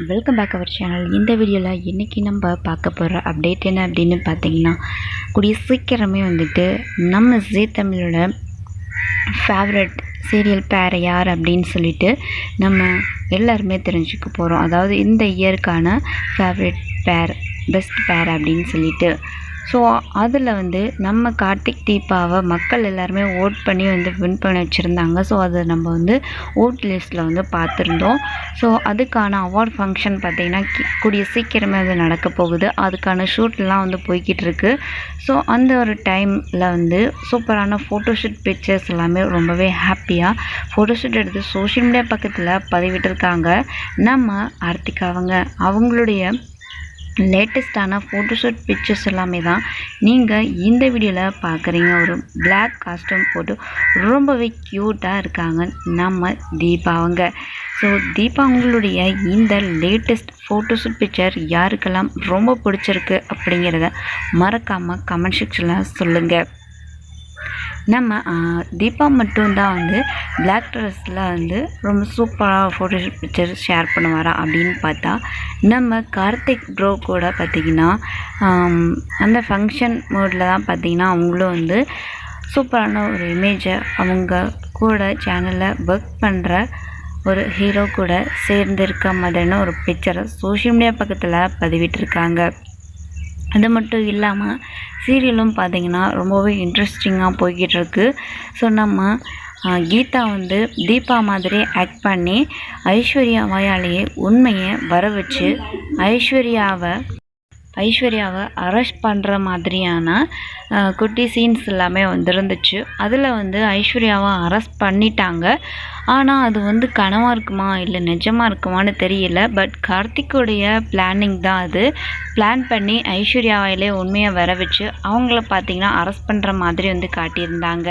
Welcome back our channel. இந்த வீடியோவில் இன்றைக்கி நம்ம பார்க்க போகிற அப்டேட் என்ன அப்படின்னு பார்த்தீங்கன்னா, கூடிய சீக்கிரமே வந்துட்டு நம்ம ஜீ தமிழோட ஃபேவரட் சீரியல் பேர் யார் அப்படின்னு சொல்லிட்டு நம்ம எல்லாருமே தெரிஞ்சுக்க போகிறோம். அதாவது இந்த இயருக்கான ஃபேவரட் பேர், பெஸ்ட் பேர் அப்படின்னு சொல்லிட்டு. ஸோ அதில் வந்து நம்ம கார்த்திக் தீபாவை மக்கள் எல்லாருமே ஓட் பண்ணி வந்து வின் பண்ணி வச்சுருந்தாங்க. ஸோ அதை நம்ம வந்து ஓட் லிஸ்ட்டில் வந்து பார்த்துருந்தோம். ஸோ அதுக்கான அவார்ட் ஃபங்க்ஷன் பார்த்திங்கன்னா கூடிய சீக்கிரமே அது நடக்க போகுது. அதுக்கான ஷூட்லாம் வந்து போய்கிட்டு இருக்கு. ஸோ அந்த ஒரு டைமில் வந்து சூப்பரான ஃபோட்டோஷூட் பிக்சர்ஸ் எல்லாமே ரொம்பவே ஹாப்பியாக ஃபோட்டோஷூட் எடுத்து சோஷியல் மீடியா பக்கத்தில் பதிவிட்டிருக்காங்க. நம்ம ஆர்த்திகா அவங்களுடைய லேட்டஸ்டான ஃபோட்டோஷூட் பிக்சர்ஸ் எல்லாமே தான் நீங்கள் இந்த வீடியோவில் பார்க்குறீங்க. ஒரு பிளாக் காஸ்டியூம் போட்டு ரொம்பவே க்யூட்டாக இருக்காங்க நம்ம தீபா ஸோ தீபா அவங்களுடைய இந்த லேட்டஸ்ட் ஃபோட்டோஷூட் பிக்சர் யாருக்கெல்லாம் ரொம்ப பிடிச்சிருக்கு அப்படிங்கிறத மறக்காமல் கமெண்ட் செக்ஷனில் சொல்லுங்கள். நம்ம தீபா மட்டும்தான் வந்து பிளாக் ட்ரெஸ்ஸில் வந்து ரொம்ப சூப்பராக ஃபோட்டோஷூட் பிக்சர் ஷேர் பண்ணுவாரா அப்படின்னு பார்த்தா, நம்ம கார்த்திக் ப்ரோ கூட பார்த்திங்கன்னா அந்த ஃபங்க்ஷன் மோடில் தான் பார்த்திங்கன்னா அவங்களும் வந்து சூப்பரான ஒரு இமேஜை அவங்க கூட சேனலில் ஒர்க் பண்ணுற ஒரு ஹீரோ கூட சேர்ந்திருக்க மாதிரியான ஒரு பிக்சரை சோஷியல் மீடியா பக்கத்தில் பதிவிட்டிருக்காங்க. அது மட்டும் இல்லாமல் சீரியலும் பார்த்திங்கன்னா ரொம்பவே இன்ட்ரெஸ்டிங்காக போய்கிட்டு இருக்கு. ஸோ நம்ம கீதா வந்து தீபா மாதிரி ஆக்ட் பண்ணி ஐஸ்வர்யா வாயாலேயே உண்மையை வர வச்சு ஐஸ்வர்யாவை அரெஸ்ட் பண்ணுற மாதிரியான குட்டி சீன்ஸ் எல்லாமே வந்துருந்துச்சு. அதில் வந்து ஐஸ்வர்யாவை அரெஸ்ட் பண்ணிட்டாங்க. ஆனால் அது வந்து கனவாக இருக்குமா இல்லை நிஜமாக இருக்குமான்னு தெரியல. பட் கார்த்திக்குடைய பிளானிங் தான் அது. பிளான் பண்ணி ஐஸ்வர்யாவிலே உண்மையை வர வச்சு அவங்கள பார்த்திங்கன்னா அரெஸ்ட் பண்ணுற மாதிரி வந்து காட்டியிருந்தாங்க.